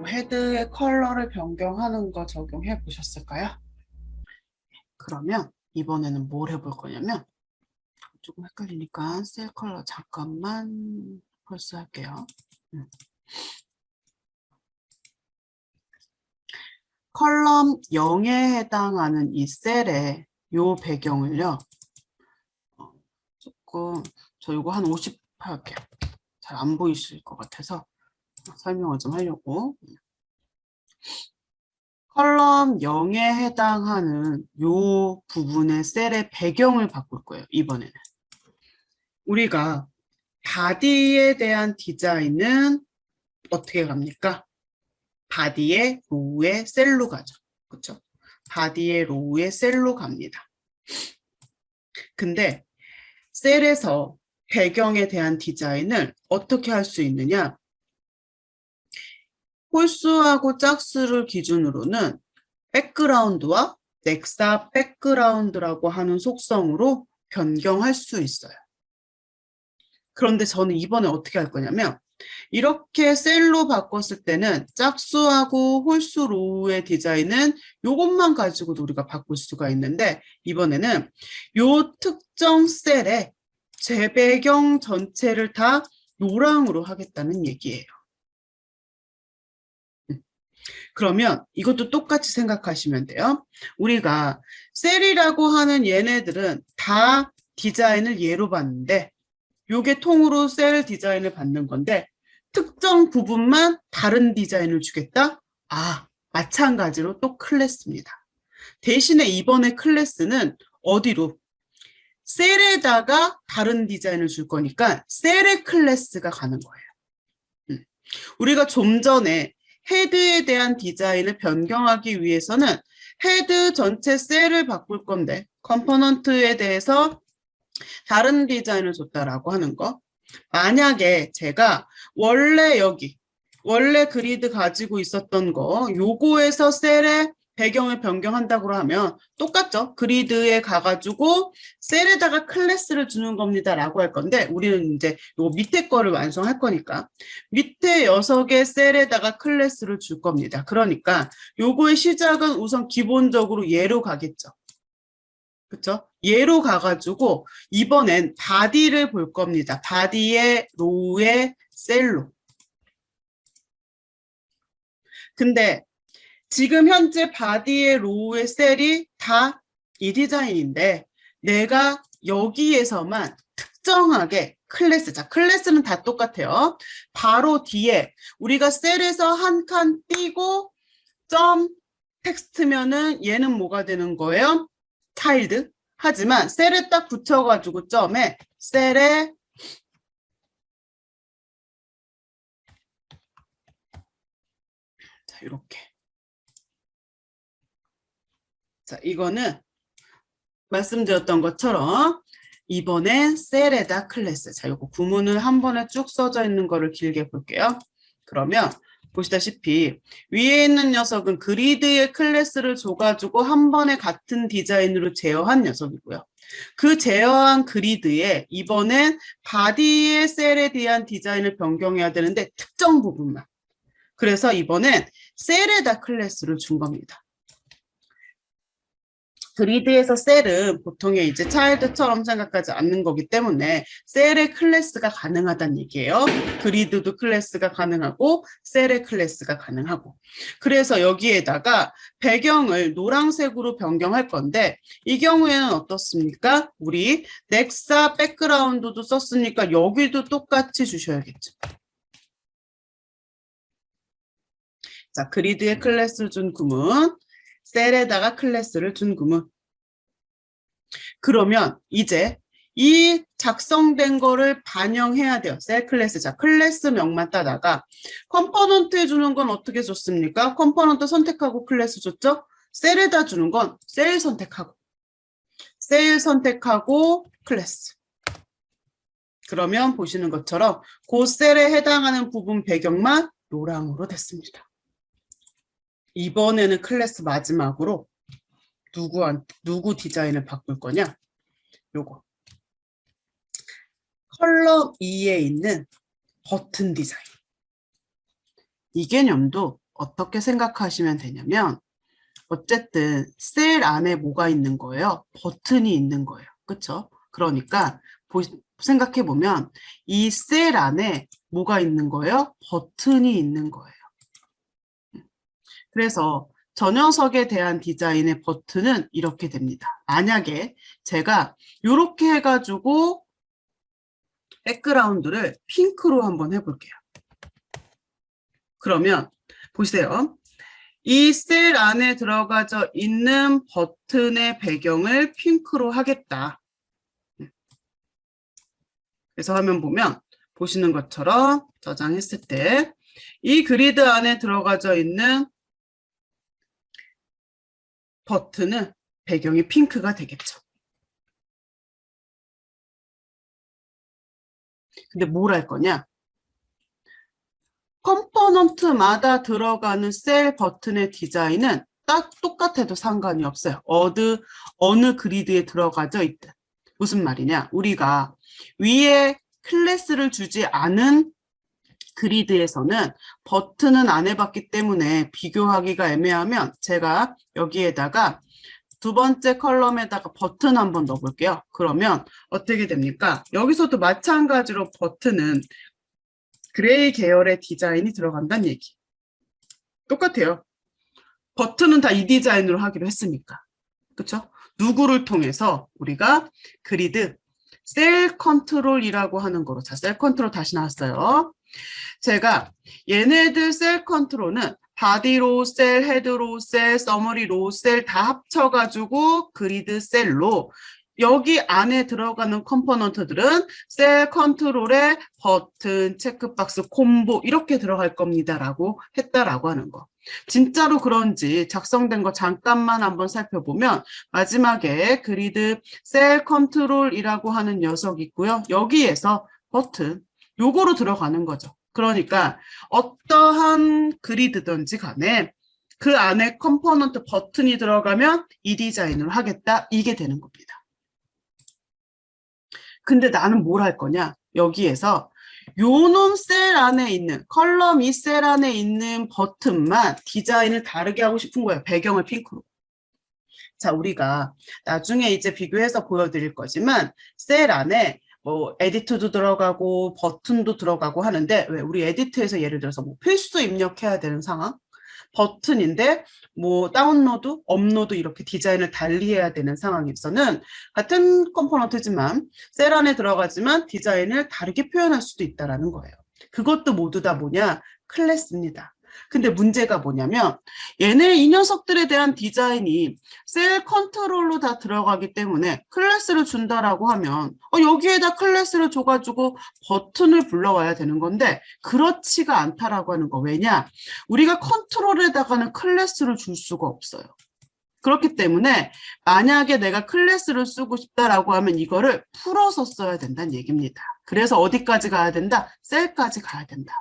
헤드의 컬러를 변경하는 거 적용해 보셨을까요? 그러면 이번에는 뭘 해볼 거냐면 조금 헷갈리니까 셀 컬러 잠깐만 펄스할게요. 컬럼 0에 해당하는 이 셀의 요 배경을요. 조금 저 이거 한 50 할게요. 잘 안 보이실 것 같아서 설명을 좀 하려고. 컬럼 0에 해당하는 요 부분의 셀의 배경을 바꿀 거예요. 이번에는. 우리가 바디에 대한 디자인은 어떻게 갑니까? 바디의 로우의 셀로 가죠. 그렇죠? 바디의 로우의 셀로 갑니다. 근데 셀에서 배경에 대한 디자인을 어떻게 할 수 있느냐? 홀수하고 짝수를 기준으로는 백그라운드와 넥사 백그라운드라고 하는 속성으로 변경할 수 있어요. 그런데 저는 이번에 어떻게 할 거냐면 이렇게 셀로 바꿨을 때는 짝수하고 홀수 로우의 디자인은 이것만 가지고도 우리가 바꿀 수가 있는데 이번에는 이 특정 셀의 재배경 전체를 다 노랑으로 하겠다는 얘기예요. 그러면 이것도 똑같이 생각하시면 돼요. 우리가 셀이라고 하는 얘네들은 다 디자인을 얘로 봤는데 요게 통으로 셀 디자인을 받는 건데 특정 부분만 다른 디자인을 주겠다? 마찬가지로 또 클래스입니다. 대신에 이번에 클래스는 어디로? 셀에다가 다른 디자인을 줄 거니까 셀의 클래스가 가는 거예요. 우리가 좀 전에 헤드에 대한 디자인을 변경하기 위해서는 헤드 전체 셀을 바꿀 건데 컴포넌트에 대해서 다른 디자인을 줬다라고 하는 거. 만약에 제가 원래 원래 그리드 가지고 있었던 거 요거에서 셀의 배경을 변경한다고 하면 똑같죠. 그리드에 가가지고 셀에다가 클래스를 주는 겁니다 라고 할 건데 우리는 이제 요 밑에 거를 완성할 거니까 밑에 6개 셀에다가 클래스를 줄 겁니다. 그러니까 요거의 시작은 우선 기본적으로 얘로 가겠죠. 그쵸? 얘로 가가지고 이번엔 바디를 볼 겁니다. 바디의 로우의 셀로. 근데 지금 현재 바디의 로우의 셀이 다 이 디자인인데 내가 여기에서만 특정하게 클래스, 자 클래스는 다 똑같아요. 바로 뒤에 우리가 셀에서 한 칸 띄고 점 텍스트면은 얘는 뭐가 되는 거예요? 차일드. 하지만 셀에 딱 붙여가지고 점에 셀에 자 이렇게 자 이거는 말씀드렸던 것처럼 이번엔 셀에다 클래스 자 요거 구문을 한 번에 쭉 써져 있는 거를 길게 볼게요. 그러면 보시다시피 위에 있는 녀석은 그리드의 클래스를 줘가지고 한 번에 같은 디자인으로 제어한 녀석이고요. 그 제어한 그리드에 이번엔 바디의 셀에 대한 디자인을 변경해야 되는데 특정 부분만. 그래서 이번엔 셀에다 클래스를 준 겁니다. 그리드에서 셀은 보통의 이제 차일드처럼 생각하지 않는 거기 때문에 셀의 클래스가 가능하다는 얘기예요. 그리드도 클래스가 가능하고 셀의 클래스가 가능하고. 그래서 여기에다가 배경을 노란색으로 변경할 건데 이 경우에는 어떻습니까? 우리 넥사 백그라운드도 썼으니까 여기도 똑같이 주셔야겠죠. 자, 그리드에 클래스를 준 구문. 셀에다가 클래스를 준 구문. 그러면 이제 이 작성된 거를 반영해야 돼요. 셀 클래스. 자, 클래스명만 따다가 컴포넌트에 주는 건 어떻게 줬습니까? 컴포넌트 선택하고 클래스 줬죠? 셀에다 주는 건 셀 선택하고 클래스. 그러면 보시는 것처럼 그 셀에 해당하는 부분 배경만 노랑으로 됐습니다. 이번에는 클래스 마지막으로 누구 디자인을 바꿀 거냐? 요거. 컬럼 2에 있는 버튼 디자인. 이 개념도 어떻게 생각하시면 되냐면 어쨌든 셀 안에 뭐가 있는 거예요? 버튼이 있는 거예요. 그렇죠? 그러니까 생각해 보면 이 셀 안에 뭐가 있는 거예요? 버튼이 있는 거예요. 그래서 저 녀석에 대한 디자인의 버튼은 이렇게 됩니다. 만약에 제가 이렇게 해가지고 백그라운드를 핑크로 한번 해볼게요. 그러면 보세요. 이 셀 안에 들어가져 있는 버튼의 배경을 핑크로 하겠다. 그래서 화면 보면 보시는 것처럼 저장했을 때 이 그리드 안에 들어가져 있는 버튼은 배경이 핑크가 되겠죠. 근데 뭘 할 거냐? 컴포넌트마다 들어가는 셀 버튼의 디자인은 딱 똑같아도 상관이 없어요. 어느 그리드에 들어가져 있든. 무슨 말이냐? 우리가 위에 클래스를 주지 않은 그리드에서는 버튼은 안 해봤기 때문에 비교하기가 애매하면 제가 여기에다가 두 번째 컬럼에다가 버튼 한번 넣어볼게요. 그러면 어떻게 됩니까? 여기서도 마찬가지로 버튼은 그레이 계열의 디자인이 들어간다는 얘기. 똑같아요. 버튼은 다 이 디자인으로 하기로 했으니까. 그렇죠? 누구를 통해서 우리가 그리드 셀 컨트롤이라고 하는 거로. 자, 셀 컨트롤 다시 나왔어요. 제가 얘네들 셀 컨트롤은 바디 로우 셀, 헤드 로우 셀, 서머리 로우 셀 다 합쳐가지고 그리드 셀로 여기 안에 들어가는 컴포넌트들은 셀 컨트롤에 버튼, 체크박스, 콤보 이렇게 들어갈 겁니다 라고 했다라고 하는 거. 진짜로 그런지 작성된 거 잠깐만 한번 살펴보면 마지막에 그리드 셀 컨트롤이라고 하는 녀석이 있고요. 여기에서 버튼 요거로 들어가는 거죠. 그러니까 어떠한 그리드든지 간에 그 안에 컴포넌트 버튼이 들어가면 이 디자인을 하겠다. 이게 되는 겁니다. 근데 나는 뭘 할 거냐? 여기에서 요놈 셀 안에 있는 컬럼 이 셀 안에 있는 버튼만 디자인을 다르게 하고 싶은 거예요. 배경을 핑크로. 자, 우리가 나중에 이제 비교해서 보여드릴 거지만 셀 안에 뭐 에디트도 들어가고 버튼도 들어가고 하는데 왜 우리 에디트에서 예를 들어서 뭐 필수 입력해야 되는 상황 버튼인데 뭐 다운로드, 업로드 이렇게 디자인을 달리해야 되는 상황에서는 같은 컴포넌트지만 셀 안에 들어가지만 디자인을 다르게 표현할 수도 있다라는 거예요. 그것도 모두 다 뭐냐? 클래스입니다. 근데 문제가 뭐냐면 얘네 이 녀석들에 대한 디자인이 셀 컨트롤로 다 들어가기 때문에 클래스를 준다라고 하면 여기에다 클래스를 줘가지고 버튼을 불러와야 되는 건데 그렇지가 않다라고 하는 거. 왜냐? 우리가 컨트롤에다가는 클래스를 줄 수가 없어요. 그렇기 때문에 만약에 내가 클래스를 쓰고 싶다라고 하면 이거를 풀어서 써야 된다는 얘기입니다. 그래서 어디까지 가야 된다? 셀까지 가야 된다.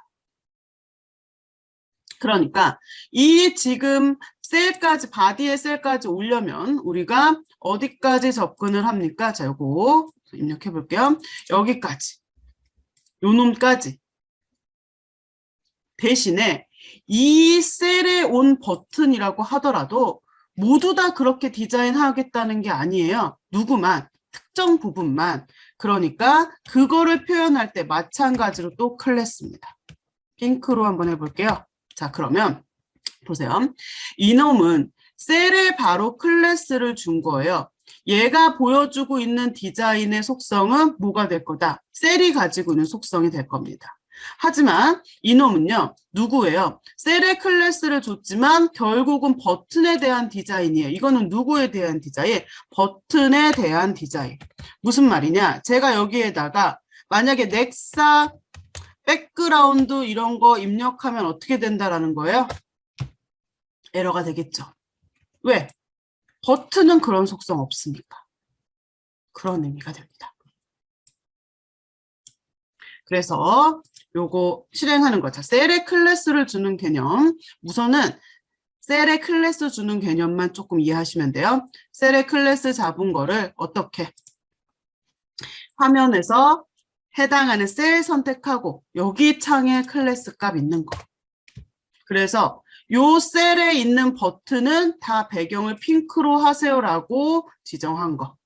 그러니까 이 지금 셀까지 바디의 셀까지 오려면 우리가 어디까지 접근을 합니까? 자, 요거 입력해 볼게요. 여기까지. 요 놈까지. 대신에 이 셀에 온 버튼이라고 하더라도 모두 다 그렇게 디자인하겠다는 게 아니에요. 누구만, 특정 부분만. 그러니까 그거를 표현할 때 마찬가지로 또 클래스입니다. 핑크로 한번 해볼게요. 자, 그러면 보세요. 이놈은 셀에 바로 클래스를 준 거예요. 얘가 보여주고 있는 디자인의 속성은 뭐가 될 거다? 셀이 가지고 있는 속성이 될 겁니다. 하지만 이놈은요. 누구예요? 셀에 클래스를 줬지만 결국은 버튼에 대한 디자인이에요. 이거는 누구에 대한 디자인? 버튼에 대한 디자인. 무슨 말이냐? 제가 여기에다가 만약에 넥사 백그라운드 이런 거 입력하면 어떻게 된다라는 거예요? 에러가 되겠죠. 왜? 버튼은 그런 속성 없으니까. 그런 의미가 됩니다. 그래서 요거 실행하는 거. 자, 셀에 클래스를 주는 개념. 우선은 셀에 클래스 주는 개념만 조금 이해하시면 돼요. 셀에 클래스 잡은 거를 어떻게? 화면에서 해당하는 셀 선택하고 여기 창에 클래스 값 있는 거. 그래서 요 셀에 있는 버튼은 다 배경을 핑크로 하세요라고 지정한 거.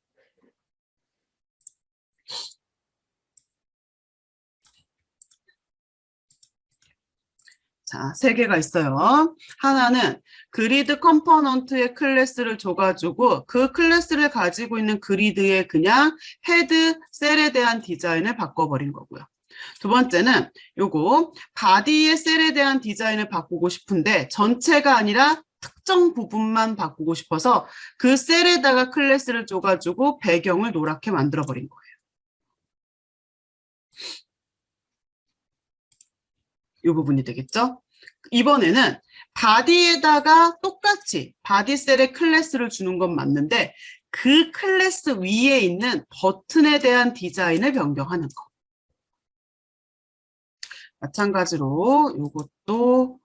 자, 세 개가 있어요. 하나는 그리드 컴포넌트의 클래스를 줘가지고 그 클래스를 가지고 있는 그리드의 그냥 헤드 셀에 대한 디자인을 바꿔버린 거고요. 두 번째는 요거 바디의 셀에 대한 디자인을 바꾸고 싶은데 전체가 아니라 특정 부분만 바꾸고 싶어서 그 셀에다가 클래스를 줘가지고 배경을 노랗게 만들어버린 거예요. 이 부분이 되겠죠? 이번에는 바디에다가 똑같이 바디 셀에 클래스를 주는 건 맞는데 그 클래스 위에 있는 버튼에 대한 디자인을 변경하는 거. 마찬가지로 이것도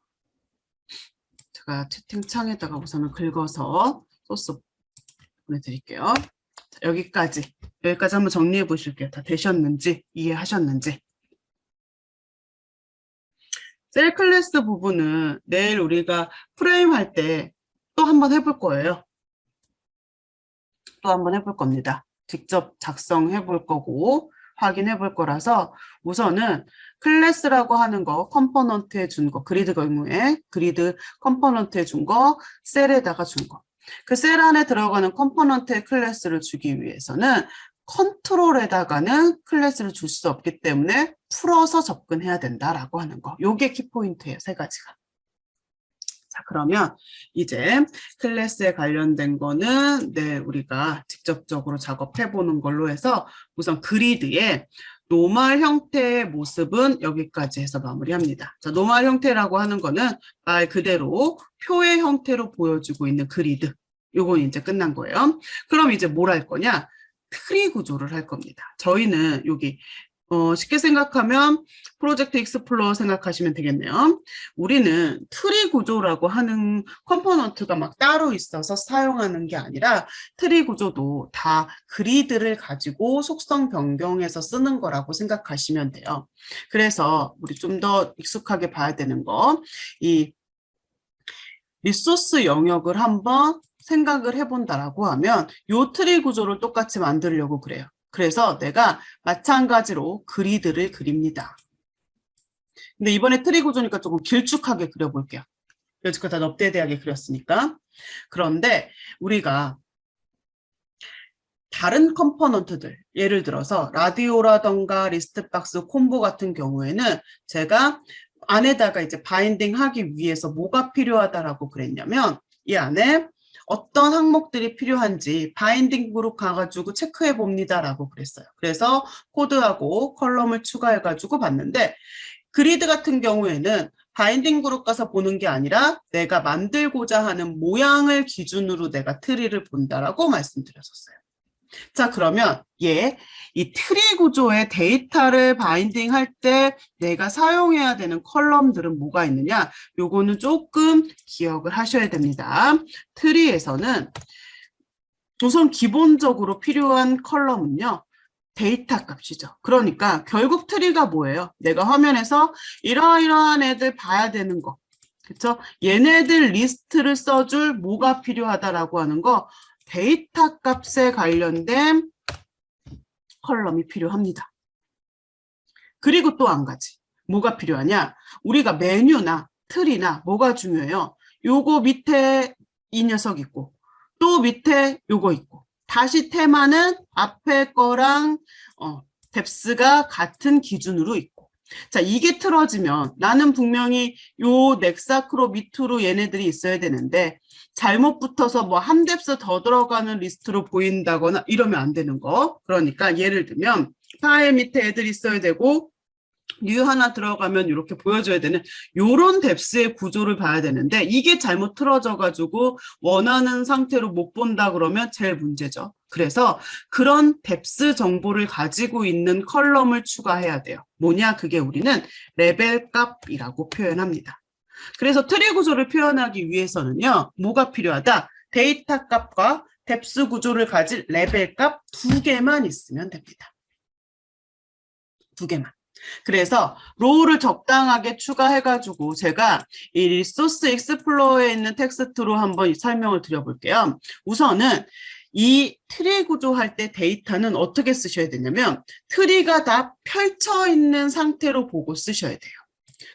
제가 채팅창에다가 우선은 긁어서 소스 보내드릴게요. 자, 여기까지 한번 정리해 보실게요. 다 되셨는지 이해하셨는지. 셀 클래스 부분은 내일 우리가 프레임 할 때 또 한번 해볼 거예요. 또 한번 해볼 겁니다. 직접 작성해 볼 거고 확인해 볼 거라서 우선은 클래스라고 하는 거 컴포넌트에 준 거, 그리드 경우에 그리드 컴포넌트에 준 거, 셀에다가 준 거. 그 셀 안에 들어가는 컴포넌트의 클래스를 주기 위해서는 컨트롤에다가는 클래스를 줄 수 없기 때문에 풀어서 접근해야 된다라고 하는 거. 요게 키포인트예요, 세 가지가. 자, 그러면 이제 클래스에 관련된 거는 우리가 직접적으로 작업해 보는 걸로 해서 우선 그리드의 노멀 형태의 모습은 여기까지 해서 마무리합니다. 자, 노멀 형태라고 하는 거는 말 그대로 표의 형태로 보여주고 있는 그리드. 요건 이제 끝난 거예요. 그럼 이제 뭘 할 거냐? 트리 구조를 할 겁니다. 저희는 여기 쉽게 생각하면 프로젝트 익스플로러 생각하시면 되겠네요. 우리는 트리 구조라고 하는 컴포넌트가 막 따로 있어서 사용하는 게 아니라 트리 구조도 다 그리드를 가지고 속성 변경해서 쓰는 거라고 생각하시면 돼요. 그래서 우리 좀 더 익숙하게 봐야 되는 거, 이 리소스 영역을 한번 생각을 해본다라고 하면 이 트리 구조를 똑같이 만들려고 그래요. 그래서 내가 마찬가지로 그리드를 그립니다. 근데 이번에 트리 구조니까 조금 길쭉하게 그려볼게요. 여지껏 다 넙대대하게 그렸으니까. 그런데 우리가 다른 컴포넌트들, 예를 들어서 라디오라던가 리스트박스 콤보 같은 경우에는 제가 안에다가 이제 바인딩 하기 위해서 뭐가 필요하다라고 그랬냐면 이 안에 어떤 항목들이 필요한지 바인딩 그룹 가가지고 체크해 봅니다라고 그랬어요. 그래서 코드하고 컬럼을 추가해가지고 봤는데 그리드 같은 경우에는 바인딩 그룹 가서 보는 게 아니라 내가 만들고자 하는 모양을 기준으로 내가 트리를 본다라고 말씀드렸었어요. 자, 그러면 이 트리 구조의 데이터를 바인딩 할 때 내가 사용해야 되는 컬럼들은 뭐가 있느냐? 요거는 조금 기억을 하셔야 됩니다. 트리에서는 우선 기본적으로 필요한 컬럼은요. 데이터 값이죠. 그러니까 결국 트리가 뭐예요? 내가 화면에서 이러이러한 애들 봐야 되는 거. 그렇죠? 얘네들 리스트를 써줄 뭐가 필요하다라고 하는 거 데이터 값에 관련된 컬럼이 필요합니다. 그리고 또 한 가지. 뭐가 필요하냐? 우리가 메뉴나 틀이나 뭐가 중요해요? 요거 밑에 이 녀석 있고 또 밑에 요거 있고 다시 테마는 앞에 거랑 뎁스가 같은 기준으로 있고 자, 이게 틀어지면 나는 분명히 요 넥사크로 밑으로 얘네들이 있어야 되는데 잘못 붙어서 뭐 한 뎁스 더 들어가는 리스트로 보인다거나 이러면 안 되는 거. 그러니까 예를 들면 파일 밑에 애들 있어야 되고 뉴 하나 들어가면 이렇게 보여줘야 되는 요런 뎁스의 구조를 봐야 되는데 이게 잘못 틀어져 가지고 원하는 상태로 못 본다 그러면 제일 문제죠. 그래서 그런 뎁스 정보를 가지고 있는 컬럼을 추가해야 돼요. 뭐냐? 그게 우리는 레벨 값이라고 표현합니다. 그래서 트리 구조를 표현하기 위해서는요. 뭐가 필요하다? 데이터 값과 뎁스 구조를 가질 레벨 값 2개만 있으면 됩니다. 2개만. 그래서 로우를 적당하게 추가해가지고 제가 이 리소스 익스플로어에 있는 텍스트로 한번 설명을 드려볼게요. 우선은 이 트리 구조할 때 데이터는 어떻게 쓰셔야 되냐면 트리가 다 펼쳐 있는 상태로 보고 쓰셔야 돼요.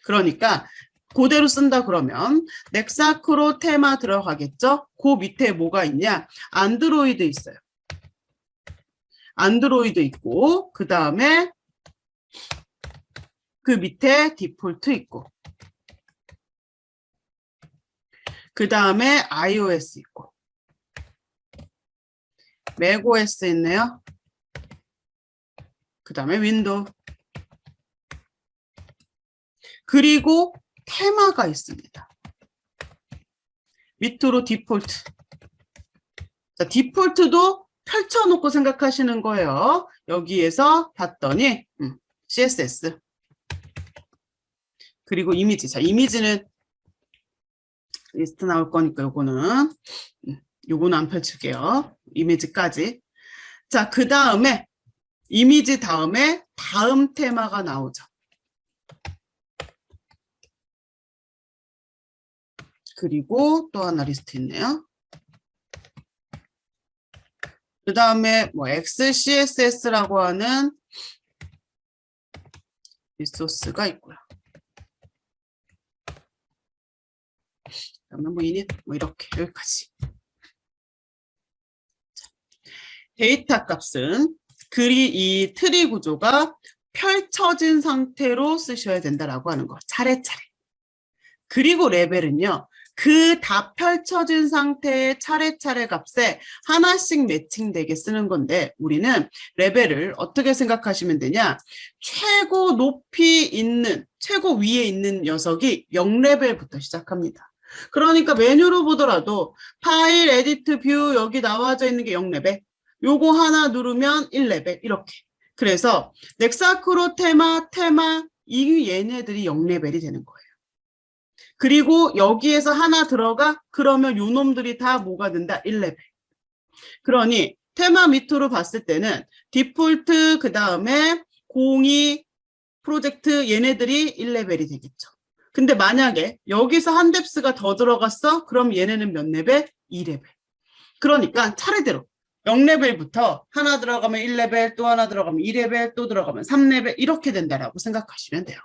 그러니까 그대로 쓴다 그러면 넥사크로 테마 들어가겠죠? 그 밑에 뭐가 있냐? 안드로이드 있어요. 안드로이드 있고 그 다음에 그 밑에 디폴트 있고 그 다음에 iOS 있고 맥OS 있네요. 그 다음에 윈도우 그리고 테마가 있습니다. 밑으로 디폴트. 자, 디폴트도 펼쳐놓고 생각하시는 거예요. 여기에서 봤더니 CSS 그리고 이미지. 자, 이미지는 리스트 나올 거니까 요거는 안 펼칠게요. 이미지까지. 자, 그 다음에 이미지 다음에 다음 테마가 나오죠. 그리고 또 하나 리스트 있네요. 그 다음에 뭐 XCSS라고 하는 리소스가 있고요. 그러면 뭐 이닛 뭐 이렇게 여기까지. 데이터 값은 이 트리 구조가 펼쳐진 상태로 쓰셔야 된다라고 하는 거. 차례차례. 그리고 레벨은요. 그 다 펼쳐진 상태의 차례차례 값에 하나씩 매칭되게 쓰는 건데 우리는 레벨을 어떻게 생각하시면 되냐. 최고 높이 있는, 최고 위에 있는 녀석이 0레벨부터 시작합니다. 그러니까 메뉴로 보더라도 파일, 에디트, 뷰 여기 나와져 있는 게 0레벨. 요거 하나 누르면 1레벨 이렇게. 그래서 넥사크로 테마 이 얘네들이 0레벨이 되는 거예요. 그리고 여기에서 하나 들어가 그러면 요 놈들이 다 뭐가 된다? 1레벨. 그러니 테마 밑으로 봤을 때는 디폴트 그 다음에 02 프로젝트 얘네들이 1레벨이 되겠죠. 근데 만약에 여기서 한 뎁스가 더 들어갔어? 그럼 얘네는 몇 레벨? 2레벨. 그러니까 차례대로 0레벨부터 하나 들어가면 1레벨, 또 하나 들어가면 2레벨, 또 들어가면 3레벨 이렇게 된다라고 생각하시면 돼요.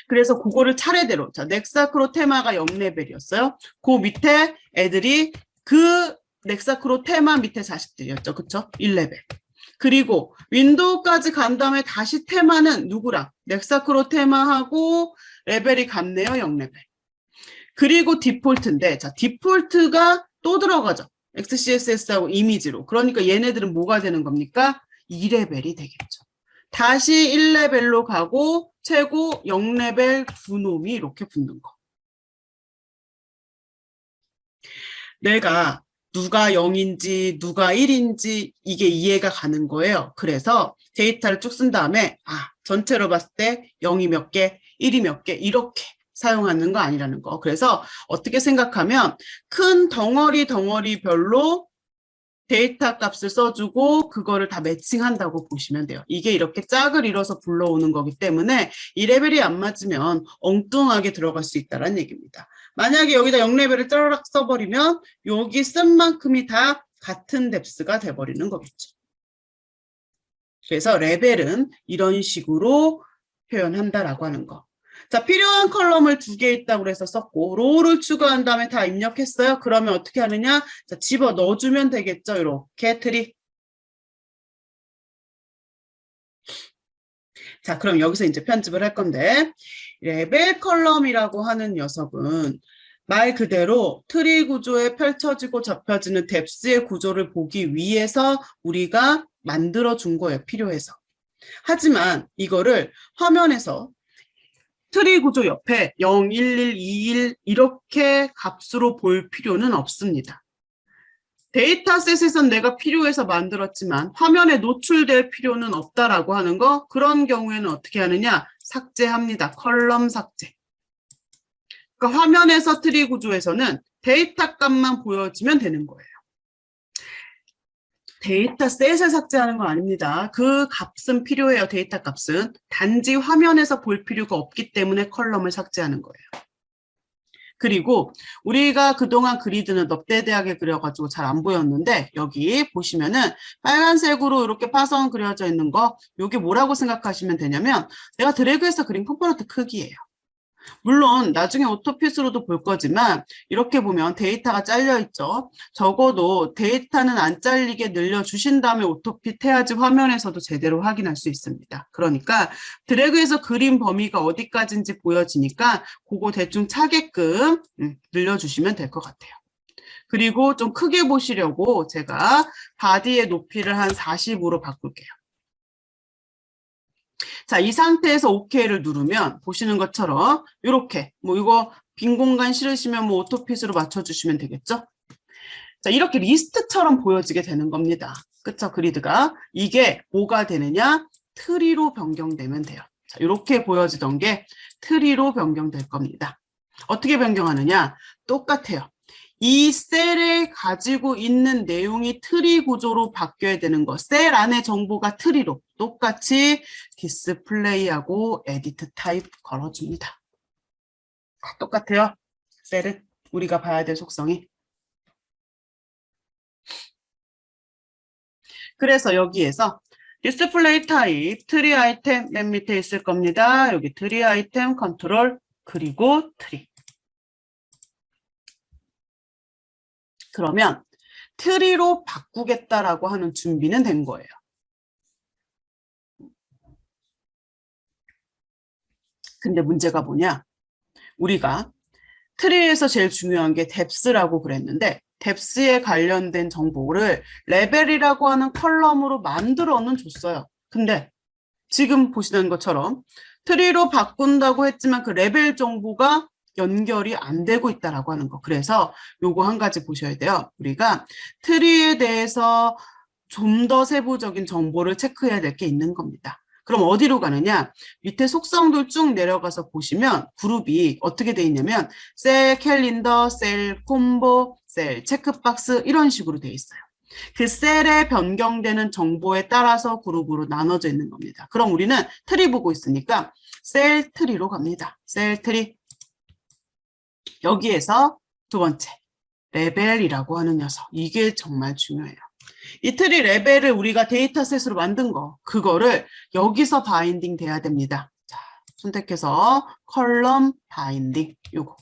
그래서 그거를 차례대로 자 넥사크로 테마가 0레벨이었어요. 그 밑에 애들이 그 넥사크로 테마 밑에 자식들이었죠. 그쵸? 1레벨. 그리고 윈도우까지 간 다음에 다시 테마는 누구랑? 넥사크로 테마하고 레벨이 같네요. 0레벨. 그리고 디폴트인데 자 디폴트가 또 들어가죠. XCSS하고 이미지로. 그러니까 얘네들은 뭐가 되는 겁니까? 2레벨이 되겠죠. 다시 1레벨로 가고 최고 0레벨 두 놈이 이렇게 붙는 거. 내가 누가 0인지 누가 1인지 이게 이해가 가는 거예요. 그래서 데이터를 쭉 쓴 다음에 전체로 봤을 때 0이 몇 개, 1이 몇 개 이렇게 사용하는 거 아니라는 거. 그래서 어떻게 생각하면 큰 덩어리별로 데이터 값을 써주고 그거를 다 매칭한다고 보시면 돼요. 이게 이렇게 짝을 이뤄서 불러오는 거기 때문에 이 레벨이 안 맞으면 엉뚱하게 들어갈 수 있다는 얘기입니다. 만약에 여기다 0레벨을 짜르락 써버리면 여기 쓴 만큼이 다 같은 뎁스가 돼버리는 거겠죠. 그래서 레벨은 이런 식으로 표현한다라고 하는 거. 자, 필요한 컬럼을 2개 있다고 해서 썼고 로우를 추가한 다음에 다 입력했어요. 그러면 어떻게 하느냐? 자, 집어 넣어주면 되겠죠. 이렇게 트리. 자, 그럼 여기서 이제 편집을 할 건데 레벨 컬럼이라고 하는 녀석은 말 그대로 트리 구조에 펼쳐지고 접혀지는 뎁스의 구조를 보기 위해서 우리가 만들어준 거예요. 필요해서. 하지만 이거를 화면에서 트리 구조 옆에 0, 1, 1, 2, 1 이렇게 값으로 볼 필요는 없습니다. 데이터셋에선 내가 필요해서 만들었지만 화면에 노출될 필요는 없다라고 하는 거. 그런 경우에는 어떻게 하느냐? 삭제합니다. 컬럼 삭제. 그러니까 화면에서 트리 구조에서는 데이터 값만 보여지면 되는 거예요. 데이터 셋을 삭제하는 건 아닙니다. 그 값은 필요해요. 데이터 값은. 단지 화면에서 볼 필요가 없기 때문에 컬럼을 삭제하는 거예요. 그리고 우리가 그동안 그리드는 넙대대하게 그려가지고 잘 안 보였는데 여기 보시면은 빨간색으로 이렇게 파선 그려져 있는 거 이게 뭐라고 생각하시면 되냐면 내가 드래그해서 그린 컴포넌트 크기예요. 물론 나중에 오토핏으로도 볼 거지만 이렇게 보면 데이터가 잘려 있죠. 적어도 데이터는 안 잘리게 늘려주신 다음에 오토핏 해야지 화면에서도 제대로 확인할 수 있습니다. 그러니까 드래그해서 그린 범위가 어디까지인지 보여지니까 그거 대충 차게끔 늘려주시면 될 것 같아요. 그리고 좀 크게 보시려고 제가 바디의 높이를 한 40으로 바꿀게요. 자, 이 상태에서 OK를 누르면 보시는 것처럼 이렇게 이거 빈 공간 싫으시면 오토핏으로 맞춰주시면 되겠죠? 자, 이렇게 리스트처럼 보여지게 되는 겁니다. 그쵸? 그리드가. 이게 뭐가 되느냐? 트리로 변경되면 돼요. 자, 이렇게 보여지던 게 트리로 변경될 겁니다. 어떻게 변경하느냐? 똑같아요. 이 셀에 가지고 있는 내용이 트리 구조로 바뀌어야 되는 거. 셀 안에 정보가 트리로 똑같이 디스플레이하고 에디트 타입 걸어줍니다. 똑같아요. 셀은 우리가 봐야 될 속성이. 그래서 여기에서 디스플레이 타입 트리 아이템 맨 밑에 있을 겁니다. 여기 트리 아이템 컨트롤 그리고 트리. 그러면 트리로 바꾸겠다라고 하는 준비는 된 거예요. 근데 문제가 뭐냐? 우리가 트리에서 제일 중요한 게 뎁스라고 그랬는데 뎁스에 관련된 정보를 레벨이라고 하는 컬럼으로 만들어는 줬어요. 근데 지금 보시는 것처럼 트리로 바꾼다고 했지만 그 레벨 정보가 연결이 안 되고 있다라고 하는 거. 그래서 요거 한 가지 보셔야 돼요. 우리가 트리에 대해서 좀 더 세부적인 정보를 체크해야 될 게 있는 겁니다. 그럼 어디로 가느냐? 밑에 속성들 쭉 내려가서 보시면 그룹이 어떻게 돼 있냐면 셀 캘린더, 셀 콤보, 셀 체크박스 이런 식으로 돼 있어요. 그 셀에 변경되는 정보에 따라서 그룹으로 나눠져 있는 겁니다. 그럼 우리는 트리 보고 있으니까 셀 트리로 갑니다. 셀 트리. 여기에서 두 번째, 레벨이라고 하는 녀석. 이게 정말 중요해요. 이 트리 레벨을 우리가 데이터셋으로 만든 거, 그거를 여기서 바인딩 돼야 됩니다. 자, 선택해서 컬럼 바인딩, 요거.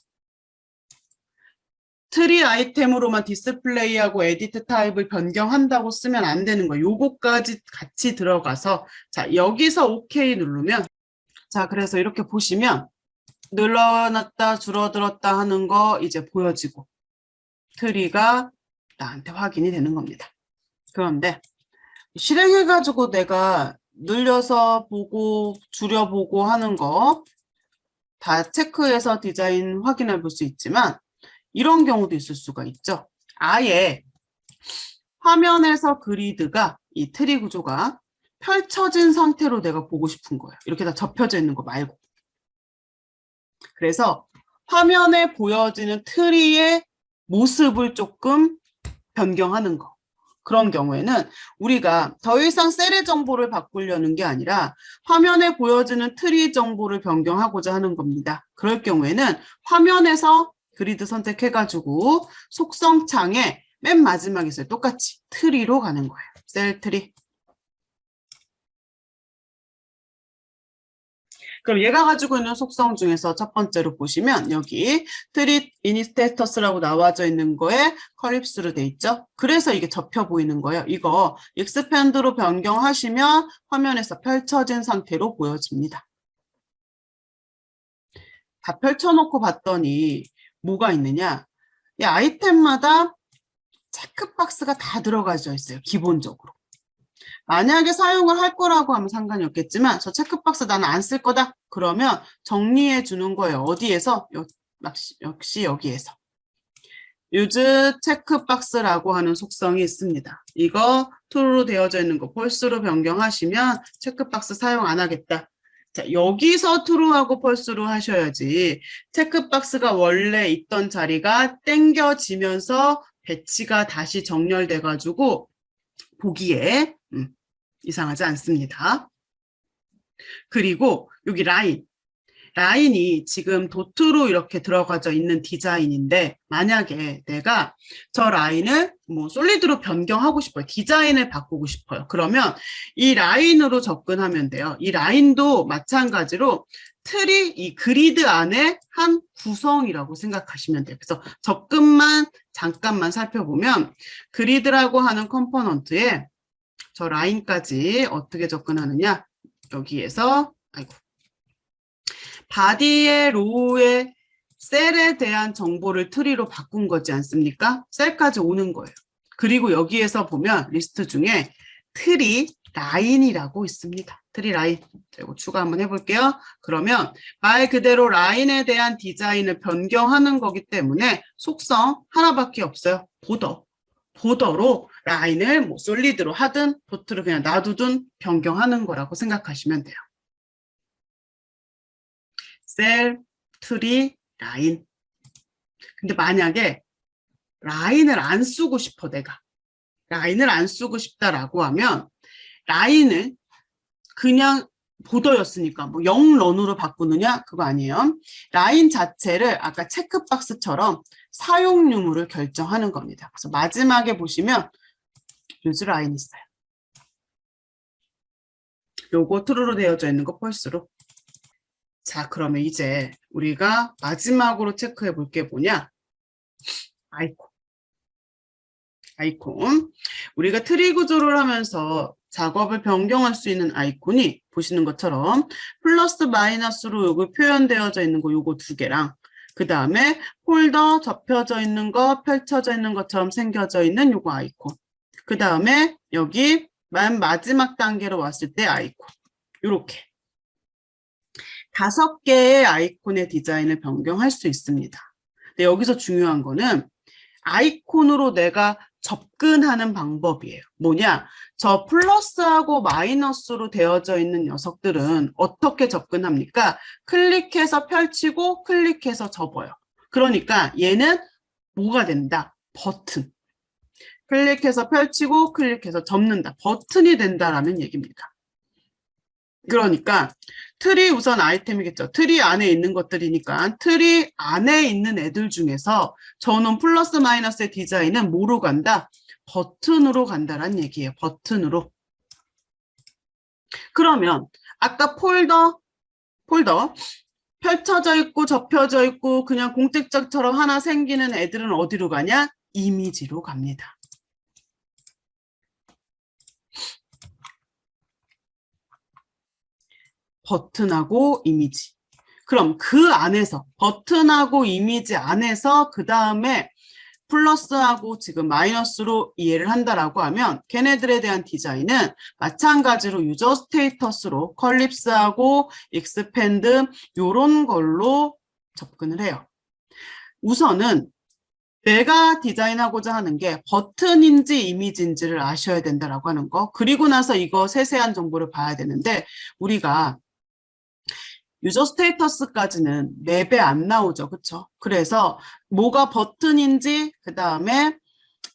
트리 아이템으로만 디스플레이하고 에디트 타입을 변경한다고 쓰면 안 되는 거예요. 요거까지 같이 들어가서, 자, 여기서 OK 누르면, 자, 그래서 이렇게 보시면, 늘어났다, 줄어들었다 하는 거 이제 보여지고, 트리가 나한테 확인이 되는 겁니다. 그런데 실행해가지고 내가 늘려서 보고 줄여보고 하는 거 다 체크해서 디자인 확인해 볼 수 있지만 이런 경우도 있을 수가 있죠. 아예 화면에서 그리드가 이 트리 구조가 펼쳐진 상태로 내가 보고 싶은 거예요. 이렇게 다 접혀져 있는 거 말고. 그래서 화면에 보여지는 트리의 모습을 조금 변경하는 거. 그런 경우에는 우리가 더 이상 셀의 정보를 바꾸려는 게 아니라 화면에 보여지는 트리 정보를 변경하고자 하는 겁니다. 그럴 경우에는 화면에서 그리드 선택해가지고 속성 창에 맨 마지막에 있어요. 똑같이 트리로 가는 거예요. 셀 트리. 그럼 얘가 가지고 있는 속성 중에서 첫 번째로 보시면 여기 트리 이니스테이터스라고 나와져 있는 거에 커립스로 돼 있죠. 그래서 이게 접혀 보이는 거예요. 이거 익스팬드로 변경하시면 화면에서 펼쳐진 상태로 보여집니다. 다 펼쳐놓고 봤더니 뭐가 있느냐? 이 아이템마다 체크박스가 다 들어가져 있어요. 기본적으로. 만약에 사용을 할 거라고 하면 상관이 없겠지만 저 체크박스 나는 안 쓸 거다. 그러면 정리해 주는 거예요. 어디에서? 역시 여기에서. use 체크박스라고 하는 속성이 있습니다. 이거 true로 되어져 있는 거 false로 변경하시면 체크박스 사용 안 하겠다. 자, 여기서 true하고 false로 하셔야지 체크박스가 원래 있던 자리가 땡겨지면서 배치가 다시 정렬돼 가지고 보기에 이상하지 않습니다. 그리고 여기 라인이 지금 도트로 이렇게 들어가져 있는 디자인인데 만약에 내가 저 라인을 뭐 솔리드로 변경하고 싶어요. 디자인을 바꾸고 싶어요. 그러면 이 라인으로 접근하면 돼요. 이 라인도 마찬가지로 틀이 이 그리드 안에 한 구성이라고 생각하시면 돼요. 그래서 접근만 잠깐만 살펴보면 그리드라고 하는 컴포넌트에 저 라인까지 어떻게 접근하느냐 여기에서 바디의 로우의 셀에 대한 정보를 트리로 바꾼 거지 않습니까? 셀까지 오는 거예요. 그리고 여기에서 보면 리스트 중에 트리 라인이라고 있습니다. 트리 라인. 이거 추가 한번 해볼게요. 그러면 말 그대로 라인에 대한 디자인을 변경하는 거기 때문에 속성 하나밖에 없어요. 보더로 라인을 뭐 솔리드로 하든 도트를 그냥 놔두든 변경하는 거라고 생각하시면 돼요. 셀, 트리, 라인. 근데 만약에 라인을 안 쓰고 싶어, 내가. 라인을 안 쓰고 싶다라고 하면 라인을 그냥 보더였으니까 뭐 0런으로 바꾸느냐? 그거 아니에요. 라인 자체를 아까 체크박스처럼 사용 유무를 결정하는 겁니다. 그래서 마지막에 보시면 유즈 라인 있어요. 요거 true로 되어져 있는 거 false로. 자, 그러면 이제 우리가 마지막으로 체크해 볼 게 뭐냐? 아이콘. 우리가 트리 구조를 하면서 작업을 변경할 수 있는 아이콘이 보시는 것처럼 플러스 마이너스로 요거 표현되어져 있는 거 요거 두 개랑 그 다음에 폴더 접혀져 있는 거 펼쳐져 있는 것처럼 생겨져 있는 요거 아이콘. 그 다음에 여기 맨 마지막 단계로 왔을 때 아이콘. 요렇게 5개의 아이콘의 디자인을 변경할 수 있습니다. 근데 여기서 중요한 거는 아이콘으로 내가 접근하는 방법이에요. 뭐냐? 저 플러스하고 마이너스로 되어져 있는 녀석들은 어떻게 접근합니까? 클릭해서 펼치고 클릭해서 접어요. 그러니까 얘는 뭐가 된다? 버튼. 클릭해서 펼치고 클릭해서 접는다. 버튼이 된다라는 얘기입니다. 그러니까 트리 우선 아이템이겠죠. 트리 안에 있는 것들이니까 트리 안에 있는 애들 중에서 저는 플러스 마이너스의 디자인은 뭐로 간다? 버튼으로 간다란 얘기예요. 버튼으로. 그러면 아까 폴더 펼쳐져 있고 접혀져 있고 그냥 공책장처럼 하나 생기는 애들은 어디로 가냐? 이미지로 갑니다. 버튼하고 이미지. 그럼 그 안에서 버튼하고 이미지 안에서 그 다음에 플러스하고 지금 마이너스로 이해를 한다라고 하면 걔네들에 대한 디자인은 마찬가지로 유저 스테이터스로 컬립스하고 익스펜드 요런 걸로 접근을 해요. 우선은 내가 디자인하고자 하는 게 버튼인지 이미지인지를 아셔야 된다라고 하는 거. 그리고 나서 이거 세세한 정보를 봐야 되는데 우리가 유저 스테이터스까지는 맵에 안 나오죠. 그렇죠? 그래서 뭐가 버튼인지 그 다음에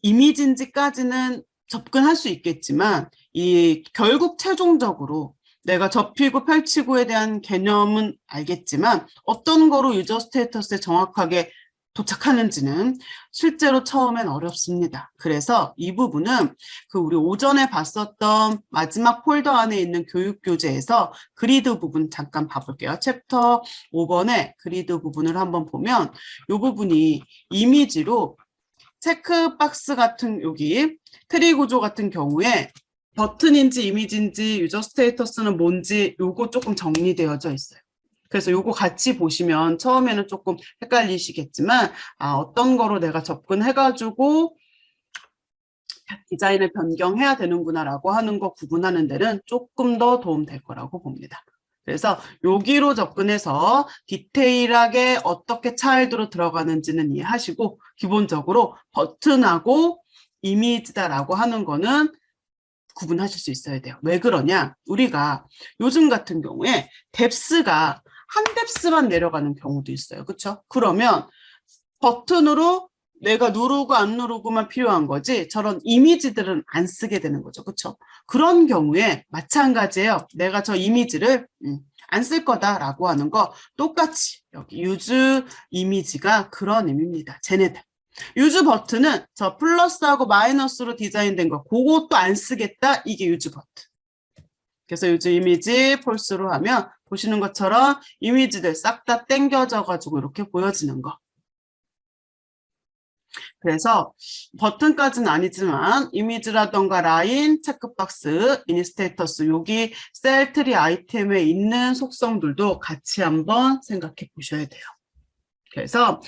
이미지인지까지는 접근할 수 있겠지만 이 결국 최종적으로 내가 접히고 펼치고에 대한 개념은 알겠지만 어떤 거로 유저 스테이터스에 정확하게 도착하는지는 실제로 처음엔 어렵습니다. 그래서 이 부분은 그 우리 오전에 봤었던 마지막 폴더 안에 있는 교육교재에서 그리드 부분 잠깐 봐볼게요. 챕터 5번에 그리드 부분을 한번 보면 이 부분이 이미지로 체크박스 같은 여기 트리 구조 같은 경우에 버튼인지 이미지인지 유저 스테이터스는 뭔지 요거 조금 정리되어져 있어요. 그래서 요거 같이 보시면 처음에는 조금 헷갈리시겠지만 어떤 거로 내가 접근해가지고 디자인을 변경해야 되는구나라고 하는 거 구분하는 데는 조금 더 도움 될 거라고 봅니다. 그래서 여기로 접근해서 디테일하게 어떻게 차일드로 들어가는지는 이해하시고 기본적으로 버튼하고 이미지다라고 하는 거는 구분하실 수 있어야 돼요. 왜 그러냐? 우리가 요즘 같은 경우에 뎁스가 한 뎁스만 내려가는 경우도 있어요. 그렇죠? 그러면 버튼으로 내가 누르고 안 누르고만 필요한 거지 저런 이미지들은 안 쓰게 되는 거죠. 그렇죠? 그런 경우에 마찬가지예요. 내가 저 이미지를 안 쓸 거다라고 하는 거 똑같이 여기 use 이미지가 그런 의미입니다. 쟤네들. use 버튼은 저 플러스하고 마이너스로 디자인된 거 그것도 안 쓰겠다. 이게 use 버튼. 그래서 use 이미지 false로 하면 보시는 것처럼 이미지들 싹 다 땡겨져 가지고 이렇게 보여지는 거. 그래서 버튼까지는 아니지만 이미지라던가 라인, 체크박스, 이니스테이터스 여기 셀트리 아이템에 있는 속성들도 같이 한번 생각해 보셔야 돼요. 그래서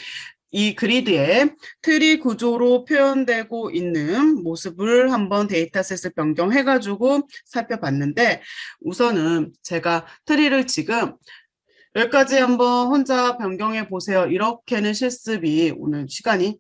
이 그리드에 트리 구조로 표현되고 있는 모습을 한번 데이터셋을 변경해가지고 살펴봤는데 우선은 제가 트리를 지금 여기까지 한번 혼자 변경해 보세요. 이렇게는 실습이 오늘 시간이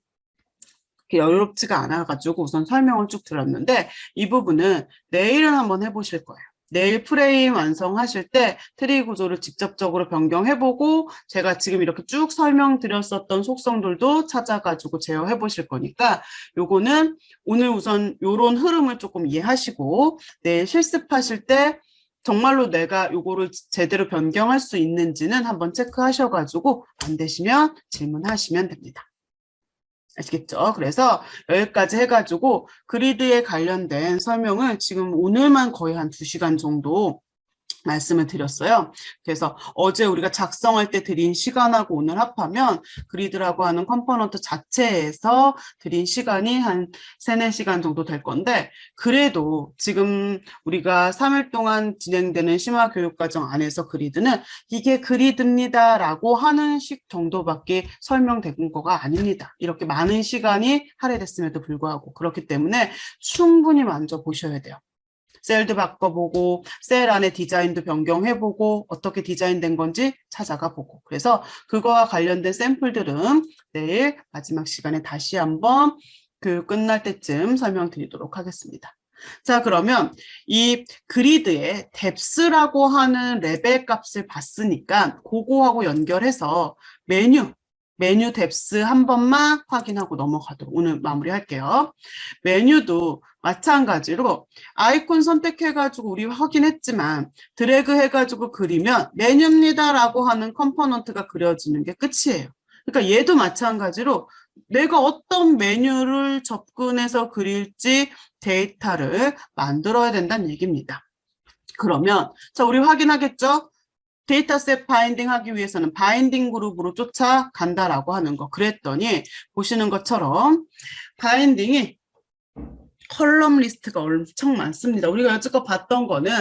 여유롭지가 않아가지고 우선 설명을 쭉 들었는데 이 부분은 내일은 한번 해보실 거예요. 내일 프레임 완성하실 때 트리 구조를 직접적으로 변경해보고 제가 지금 이렇게 쭉 설명드렸었던 속성들도 찾아가지고 제어해 보실 거니까 요거는 오늘 우선 요런 흐름을 조금 이해하시고 내일 실습하실 때 정말로 내가 요거를 제대로 변경할 수 있는지는 한번 체크하셔가지고 안 되시면 질문하시면 됩니다. 아시겠죠? 그래서 여기까지 해가지고 그리드에 관련된 설명을 지금 오늘만 거의 한 2시간 정도 말씀을 드렸어요. 그래서 어제 우리가 작성할 때 드린 시간하고 오늘 합하면 그리드라고 하는 컴포넌트 자체에서 드린 시간이 한 3, 4시간 정도 될 건데 그래도 지금 우리가 3일 동안 진행되는 심화교육과정 안에서 그리드는 이게 그리드입니다 라고 하는 식 정도밖에 설명된 거가 아닙니다. 이렇게 많은 시간이 할애됐음에도 불구하고 그렇기 때문에 충분히 만져보셔야 돼요. 셀도 바꿔보고 셀 안에 디자인도 변경해보고 어떻게 디자인된 건지 찾아가 보고 그래서 그거와 관련된 샘플들은 내일 마지막 시간에 다시 한번 교육 끝날 때쯤 설명드리도록 하겠습니다. 자 그러면 이 그리드의 depth라고 하는 레벨 값을 봤으니까 그거하고 연결해서 메뉴 depth 한 번만 확인하고 넘어가도록 오늘 마무리할게요. 메뉴도 마찬가지로 아이콘 선택해가지고 우리 확인했지만 드래그 해가지고 그리면 메뉴입니다라고 하는 컴포넌트가 그려지는 게 끝이에요. 그러니까 얘도 마찬가지로 내가 어떤 메뉴를 접근해서 그릴지 데이터를 만들어야 된다는 얘기입니다. 그러면 자 우리 확인하겠죠? 데이터셋 바인딩 하기 위해서는 바인딩 그룹으로 쫓아간다라고 하는 거. 그랬더니 보시는 것처럼 바인딩이 컬럼 리스트가 엄청 많습니다. 우리가 여지껏 봤던 거는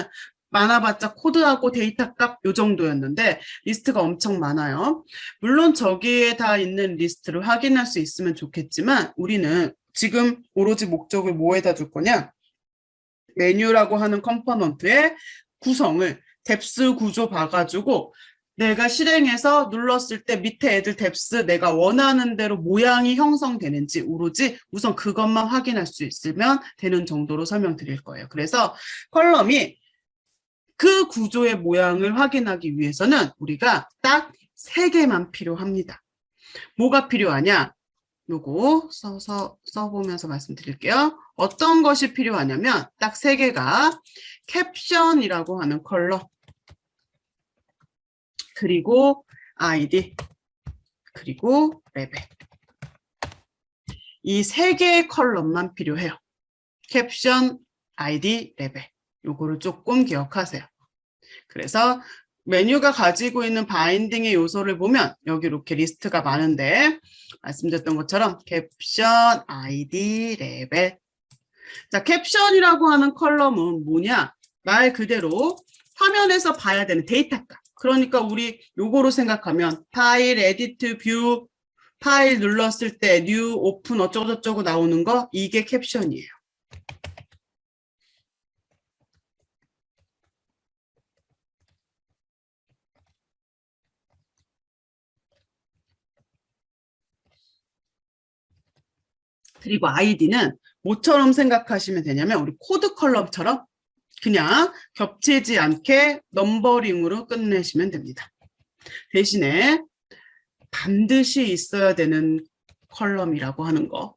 많아봤자 코드하고 데이터 값 요 정도였는데 리스트가 엄청 많아요. 물론 저기에 다 있는 리스트를 확인할 수 있으면 좋겠지만 우리는 지금 오로지 목적을 뭐에다 줄 거냐? 메뉴라고 하는 컴포넌트의 구성을 뎁스 구조 봐가지고 내가 실행해서 눌렀을 때 밑에 애들 뎁스 내가 원하는 대로 모양이 형성되는지 오로지 우선 그것만 확인할 수 있으면 되는 정도로 설명드릴 거예요. 그래서 컬럼이 그 구조의 모양을 확인하기 위해서는 우리가 딱 3개만 필요합니다. 뭐가 필요하냐? 요거 써보면서 말씀드릴게요. 어떤 것이 필요하냐면 딱 3개가 캡션이라고 하는 컬럼 그리고 아이디 그리고 레벨 이 3개의 컬럼만 필요해요. 캡션, 아이디, 레벨 요거를 조금 기억하세요. 그래서 메뉴가 가지고 있는 바인딩의 요소를 보면 여기 이렇게 리스트가 많은데 말씀드렸던 것처럼 캡션, 아이디, 레벨 자 캡션이라고 하는 컬럼은 뭐냐 말 그대로 화면에서 봐야 되는 데이터 값 그러니까 우리 요거로 생각하면 파일, 에디트, 뷰 파일 눌렀을 때 뉴, 오픈 어쩌고저쩌고 나오는 거 이게 캡션이에요. 그리고 아이디는 뭐처럼 생각하시면 되냐면 우리 코드 컬럼처럼 그냥 겹치지 않게 넘버링으로 끝내시면 됩니다. 대신에 반드시 있어야 되는 컬럼이라고 하는 거.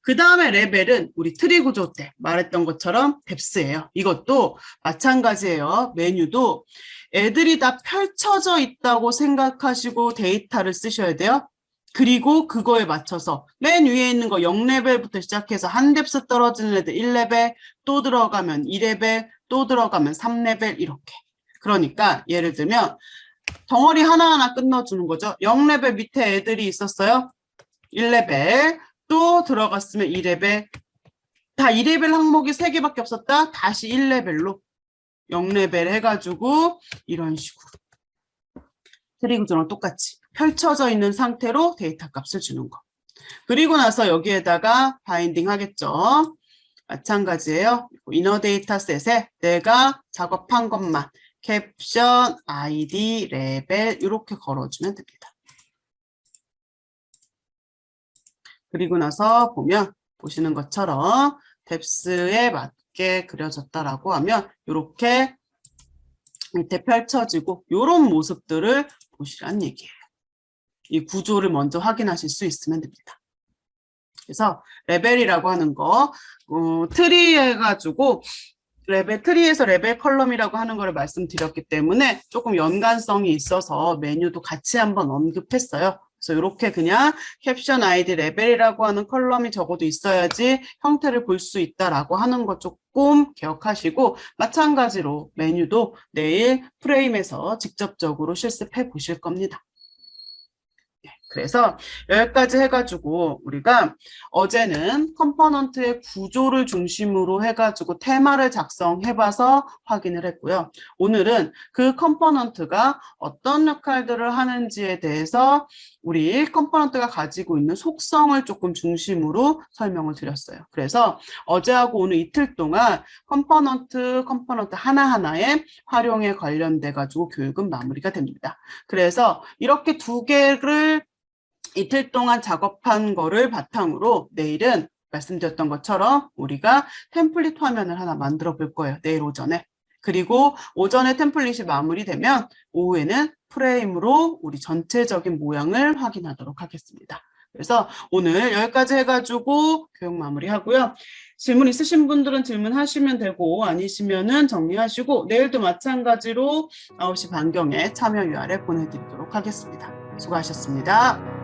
그 다음에 레벨은 우리 트리 구조 때 말했던 것처럼 뎁스예요. 이것도 마찬가지예요. 메뉴도 애들이 다 펼쳐져 있다고 생각하시고 데이터를 쓰셔야 돼요. 그리고 그거에 맞춰서 맨 위에 있는 거 0레벨부터 시작해서 한 뎁스 떨어지는 애들 1레벨, 또 들어가면 2레벨, 또 들어가면 3레벨 이렇게. 그러니까 예를 들면 덩어리 하나하나 끊어주는 거죠. 0레벨 밑에 애들이 있었어요. 1레벨, 또 들어갔으면 2레벨, 다 2레벨 항목이 3개밖에 없었다. 다시 1레벨로 0레벨 해가지고 이런 식으로 트리 구조랑 똑같이 펼쳐져 있는 상태로 데이터 값을 주는 거. 그리고 나서 여기에다가 바인딩 하겠죠. 마찬가지예요. 이너 데이터셋에 내가 작업한 것만 캡션, 아이디, 레벨 이렇게 걸어주면 됩니다. 그리고 나서 보면 보시는 것처럼 뎁스에 맞게 그려졌다라고 하면 이렇게 밑에 펼쳐지고 이런 모습들을 보시란 얘기예요. 이 구조를 먼저 확인하실 수 있으면 됩니다. 그래서 레벨이라고 하는 거 트리 해가지고 레벨 트리에서 레벨 컬럼이라고 하는 거를 말씀드렸기 때문에 조금 연관성이 있어서 메뉴도 같이 한번 언급했어요. 그래서 이렇게 그냥 캡션 아이디 레벨이라고 하는 컬럼이 적어도 있어야지 형태를 볼 수 있다라고 하는 거 조금 기억하시고 마찬가지로 메뉴도 내일 프레임에서 직접적으로 실습해 보실 겁니다. 그래서 여기까지 해가지고 우리가 어제는 컴포넌트의 구조를 중심으로 해가지고 테마를 작성해봐서 확인을 했고요. 오늘은 그 컴포넌트가 어떤 역할들을 하는지에 대해서 우리 컴포넌트가 가지고 있는 속성을 조금 중심으로 설명을 드렸어요. 그래서 어제하고 오늘 이틀 동안 컴포넌트 하나하나의 활용에 관련돼 가지고 교육은 마무리가 됩니다. 그래서 이렇게 두 개를 이틀 동안 작업한 거를 바탕으로 내일은 말씀드렸던 것처럼 우리가 템플릿 화면을 하나 만들어 볼 거예요. 내일 오전에. 그리고 오전에 템플릿이 마무리되면 오후에는 프레임으로 우리 전체적인 모양을 확인하도록 하겠습니다. 그래서 오늘 여기까지 해가지고 교육 마무리하고요. 질문 있으신 분들은 질문하시면 되고 아니시면은 정리하시고 내일도 마찬가지로 9시 반경에 참여 URL 보내드리도록 하겠습니다. 수고하셨습니다.